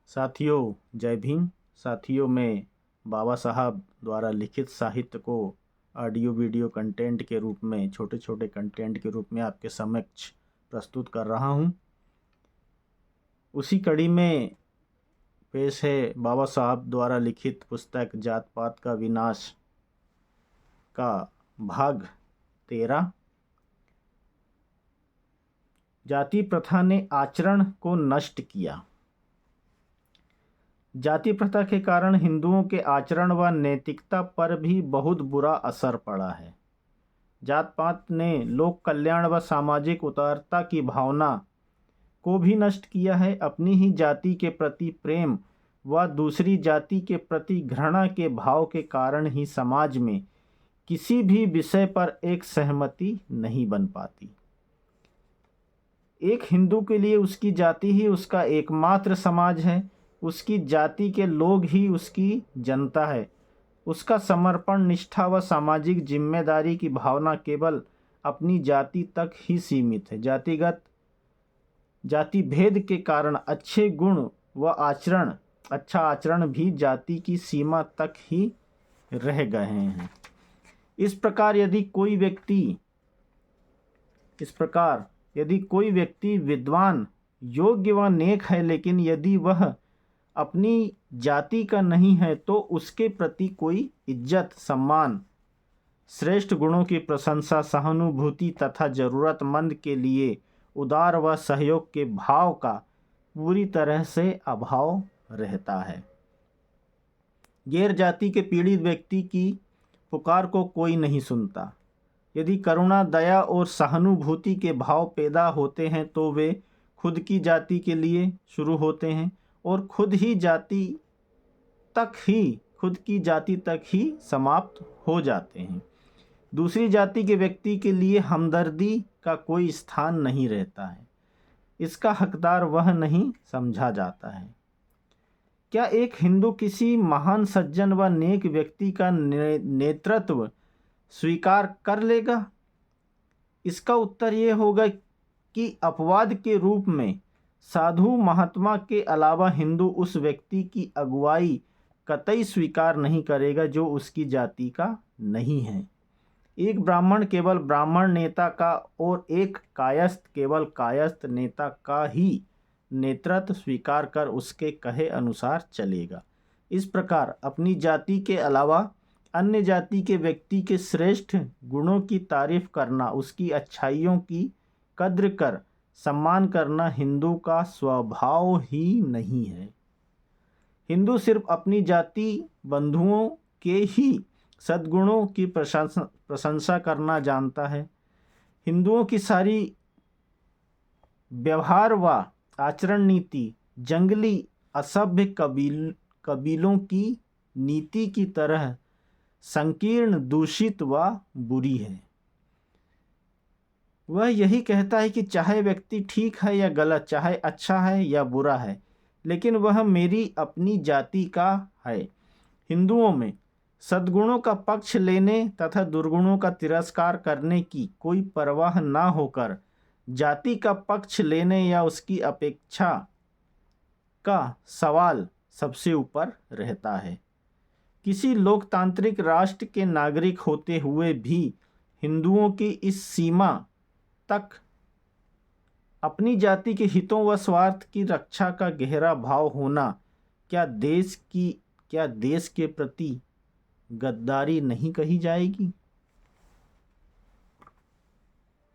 साथियों, जय भीम। साथियों, मैं बाबा साहब द्वारा लिखित साहित्य को ऑडियो वीडियो कंटेंट के रूप में, छोटे छोटे कंटेंट के रूप में आपके समक्ष प्रस्तुत कर रहा हूं। उसी कड़ी में पेश है बाबा साहब द्वारा लिखित पुस्तक जात पात का विनाश का भाग 13। जाति प्रथा ने आचरण को नष्ट किया। जाति प्रथा के कारण हिंदुओं के आचरण व नैतिकता पर भी बहुत बुरा असर पड़ा है। जात पात ने लोक कल्याण व सामाजिक उदारता की भावना को भी नष्ट किया है। अपनी ही जाति के प्रति प्रेम व दूसरी जाति के प्रति घृणा के भाव के कारण ही समाज में किसी भी विषय पर एक सहमति नहीं बन पाती। एक हिंदू के लिए उसकी जाति ही उसका एकमात्र समाज है। उसकी जाति के लोग ही उसकी जनता है। उसका समर्पण, निष्ठा व सामाजिक जिम्मेदारी की भावना केवल अपनी जाति तक ही सीमित है। जाति भेद के कारण अच्छे गुण व अच्छा आचरण भी जाति की सीमा तक ही रह गए हैं। इस प्रकार यदि कोई व्यक्ति विद्वान, योग्य व नेक है, लेकिन यदि वह अपनी जाति का नहीं है तो उसके प्रति कोई इज्जत, सम्मान, श्रेष्ठ गुणों की प्रशंसा, सहानुभूति तथा जरूरतमंद के लिए उदार व सहयोग के भाव का पूरी तरह से अभाव रहता है। गैर जाति के पीड़ित व्यक्ति की पुकार को कोई नहीं सुनता। यदि करुणा, दया और सहानुभूति के भाव पैदा होते हैं तो वे खुद की जाति के लिए शुरू होते हैं और खुद की जाति तक ही समाप्त हो जाते हैं। दूसरी जाति के व्यक्ति के लिए हमदर्दी का कोई स्थान नहीं रहता है। इसका हकदार वह नहीं समझा जाता है। क्या एक हिंदू किसी महान सज्जन व नेक व्यक्ति का नेतृत्व स्वीकार कर लेगा? इसका उत्तर यह होगा कि अपवाद के रूप में साधु महात्मा के अलावा हिंदू उस व्यक्ति की अगुवाई कतई स्वीकार नहीं करेगा जो उसकी जाति का नहीं है। एक ब्राह्मण केवल ब्राह्मण नेता का और एक कायस्थ केवल कायस्थ नेता का ही नेतृत्व स्वीकार कर उसके कहे अनुसार चलेगा। इस प्रकार अपनी जाति के अलावा अन्य जाति के व्यक्ति के श्रेष्ठ गुणों की तारीफ करना, उसकी अच्छाइयों की कद्र कर सम्मान करना हिंदू का स्वभाव ही नहीं है। हिंदू सिर्फ अपनी जाति बंधुओं के ही सद्गुणों की प्रशंसा करना जानता है। हिंदुओं की सारी व्यवहार व आचरण नीति जंगली असभ्य कबीलों की नीति की तरह संकीर्ण, दूषित व बुरी है। वह यही कहता है कि चाहे व्यक्ति ठीक है या गलत, चाहे अच्छा है या बुरा है, लेकिन वह मेरी अपनी जाति का है। हिंदुओं में सद्गुणों का पक्ष लेने तथा दुर्गुणों का तिरस्कार करने की कोई परवाह ना होकर जाति का पक्ष लेने या उसकी अपेक्षा का सवाल सबसे ऊपर रहता है। किसी लोकतांत्रिक राष्ट्र के नागरिक होते हुए भी हिंदुओं की इस सीमा तक अपनी जाति के हितों व स्वार्थ की रक्षा का गहरा भाव होना क्या देश के प्रति गद्दारी नहीं कही जाएगी?